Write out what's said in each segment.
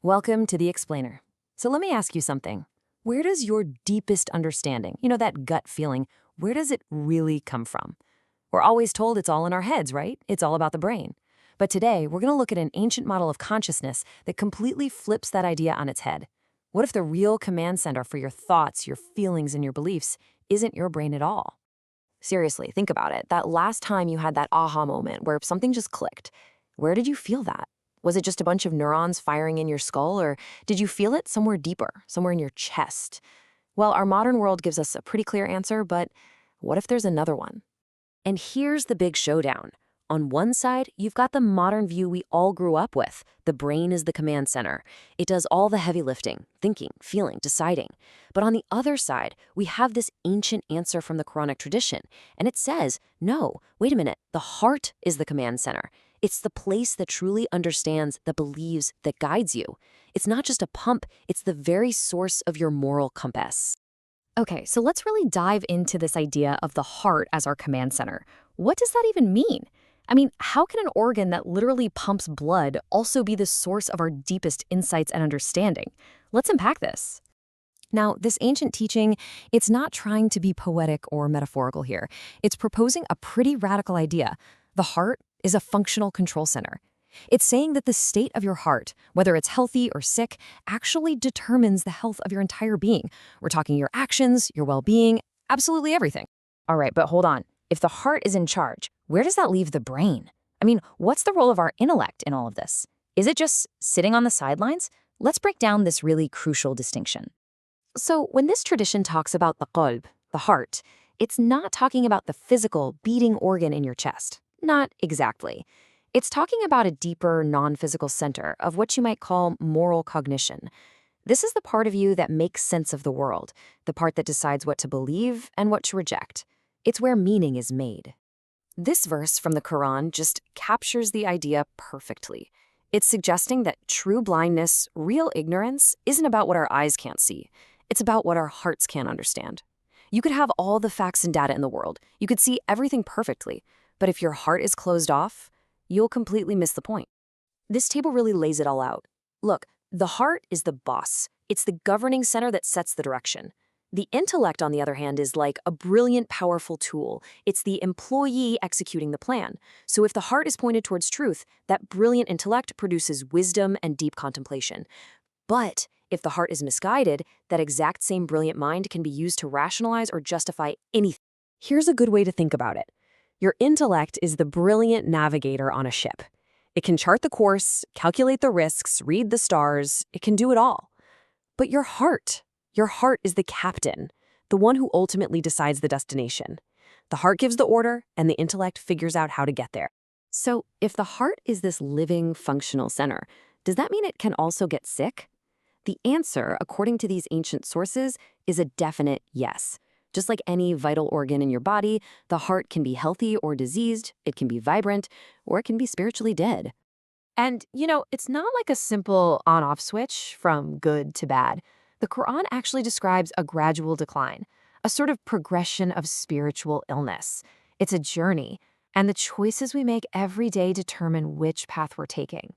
Welcome to The Explainer. So let me ask you something. Where does your deepest understanding, that gut feeling, where does it really come from? We're always told it's all in our heads, right? It's all about the brain. But today, we're going to look at an ancient model of consciousness that completely flips that idea on its head. What if the real command center for your thoughts, your feelings, and your beliefs isn't your brain at all? Seriously, think about it. That last time you had that aha moment where something just clicked, where did you feel that? Was it just a bunch of neurons firing in your skull, or did you feel it somewhere deeper, somewhere in your chest? Well, our modern world gives us a pretty clear answer, but what if there's another one? And here's the big showdown. On one side, you've got the modern view we all grew up with. The brain is the command center. It does all the heavy lifting, thinking, feeling, deciding. But on the other side, we have this ancient answer from the Quranic tradition. And it says, no, wait a minute, the heart is the command center. It's the place that truly understands, that believes, that guides you. It's not just a pump, it's the very source of your moral compass. Okay, so let's really dive into this idea of the heart as our command center. What does that even mean? I mean, how can an organ that literally pumps blood also be the source of our deepest insights and understanding? Let's unpack this. Now, this ancient teaching, it's not trying to be poetic or metaphorical here. It's proposing a pretty radical idea. The heart is a functional control center. It's saying that the state of your heart, whether it's healthy or sick, actually determines the health of your entire being. We're talking your actions, your well-being, absolutely everything. All right, but hold on. If the heart is in charge, where does that leave the brain? I mean, what's the role of our intellect in all of this? Is it just sitting on the sidelines? Let's break down this really crucial distinction. So when this tradition talks about the qalb, the heart, it's not talking about the physical beating organ in your chest. Not exactly. It's talking about a deeper, non-physical center of what you might call moral cognition. This is the part of you that makes sense of the world, the part that decides what to believe and what to reject. It's where meaning is made. This verse from the Quran just captures the idea perfectly. It's suggesting that true blindness, real ignorance, isn't about what our eyes can't see. It's about what our hearts can't understand. You could have all the facts and data in the world. You could see everything perfectly. But if your heart is closed off, you'll completely miss the point. This table really lays it all out. Look, the heart is the boss. It's the governing center that sets the direction. The intellect, on the other hand, is like a brilliant, powerful tool. It's the employee executing the plan. So if the heart is pointed towards truth, that brilliant intellect produces wisdom and deep contemplation. But if the heart is misguided, that exact same brilliant mind can be used to rationalize or justify anything. Here's a good way to think about it. Your intellect is the brilliant navigator on a ship. It can chart the course, calculate the risks, read the stars. It can do it all. But your heart is the captain, the one who ultimately decides the destination. The heart gives the order, and the intellect figures out how to get there. So if the heart is this living, functional center, does that mean it can also get sick? The answer, according to these ancient sources, is a definite yes. Just like any vital organ in your body, the heart can be healthy or diseased, it can be vibrant, or it can be spiritually dead. And, it's not like a simple on-off switch from good to bad. The Quran actually describes a gradual decline, a sort of progression of spiritual illness. It's a journey, and the choices we make every day determine which path we're taking.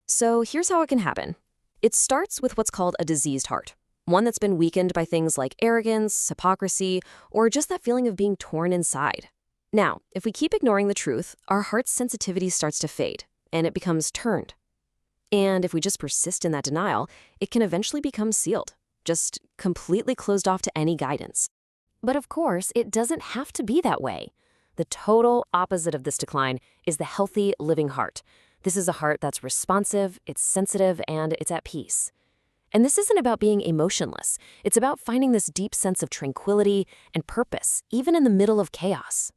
So here's how it can happen. It starts with what's called a diseased heart. One that's been weakened by things like arrogance, hypocrisy, or just that feeling of being torn inside. Now, if we keep ignoring the truth, our heart's sensitivity starts to fade, and it becomes turned. And if we just persist in that denial, it can eventually become sealed, just completely closed off to any guidance. But of course, it doesn't have to be that way. The total opposite of this decline is the healthy, living heart. This is a heart that's responsive, it's sensitive, and it's at peace. And this isn't about being emotionless. It's about finding this deep sense of tranquility and purpose, even in the middle of chaos.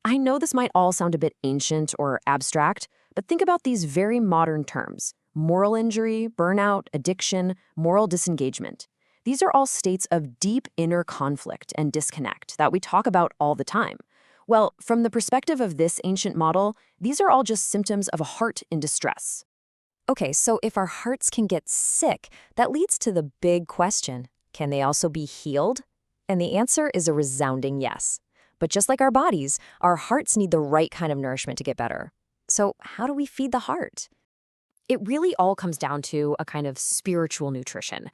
I know this might all sound a bit ancient or abstract, but think about these very modern terms: moral injury, burnout, addiction, moral disengagement. These are all states of deep inner conflict and disconnect that we talk about all the time. Well, from the perspective of this ancient model, these are all just symptoms of a heart in distress. Okay, so if our hearts can get sick, that leads to the big question: can they also be healed? And the answer is a resounding yes. But just like our bodies, our hearts need the right kind of nourishment to get better. So how do we feed the heart? It really all comes down to a kind of spiritual nutrition.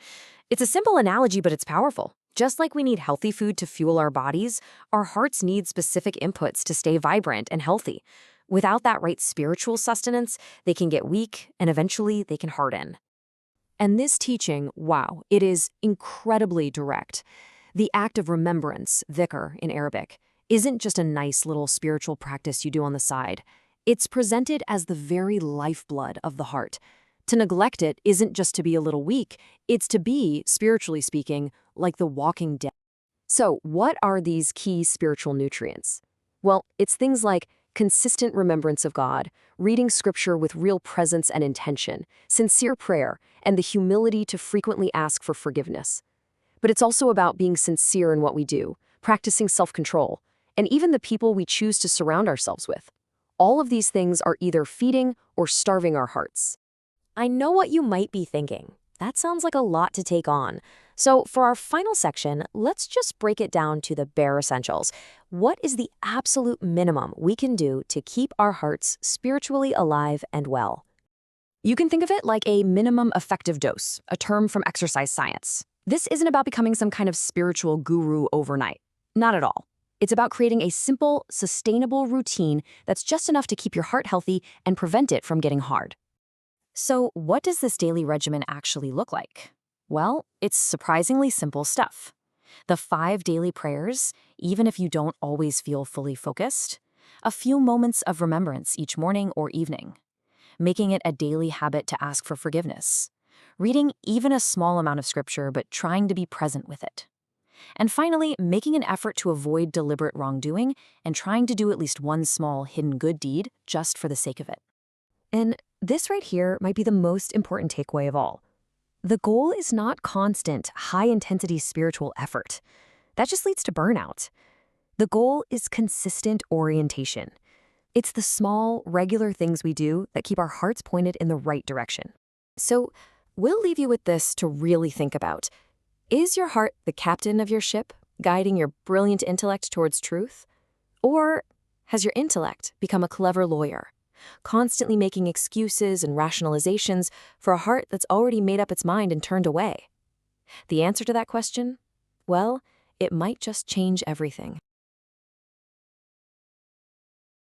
It's a simple analogy, but it's powerful. Just like we need healthy food to fuel our bodies, our hearts need specific inputs to stay vibrant and healthy. Without that right spiritual sustenance, they can get weak and eventually they can harden. And this teaching, wow, it is incredibly direct. The act of remembrance, dhikr in Arabic, isn't just a nice little spiritual practice you do on the side. It's presented as the very lifeblood of the heart. To neglect it isn't just to be a little weak, it's to be, spiritually speaking, like the walking dead. So, what are these key spiritual nutrients? Well, it's things like consistent remembrance of God, reading scripture with real presence and intention, sincere prayer, and the humility to frequently ask for forgiveness. But it's also about being sincere in what we do, practicing self-control, and even the people we choose to surround ourselves with. All of these things are either feeding or starving our hearts. I know what you might be thinking. That sounds like a lot to take on. So for our final section, let's just break it down to the bare essentials. What is the absolute minimum we can do to keep our hearts spiritually alive and well? You can think of it like a minimum effective dose, a term from exercise science. This isn't about becoming some kind of spiritual guru overnight. Not at all. It's about creating a simple, sustainable routine that's just enough to keep your heart healthy and prevent it from getting hard. So, what does this daily regimen actually look like? Well, it's surprisingly simple stuff. The 5 daily prayers, even if you don't always feel fully focused. A few moments of remembrance each morning or evening. Making it a daily habit to ask for forgiveness. Reading even a small amount of scripture, but trying to be present with it. And finally, making an effort to avoid deliberate wrongdoing and trying to do at least one small hidden good deed just for the sake of it. And this right here might be the most important takeaway of all. The goal is not constant, high-intensity spiritual effort. That just leads to burnout. The goal is consistent orientation. It's the small, regular things we do that keep our hearts pointed in the right direction. So, we'll leave you with this to really think about. Is your heart the captain of your ship, guiding your brilliant intellect towards truth? Or has your intellect become a clever lawyer, constantly making excuses and rationalizations for a heart that's already made up its mind and turned away? The answer to that question? Well, it might just change everything.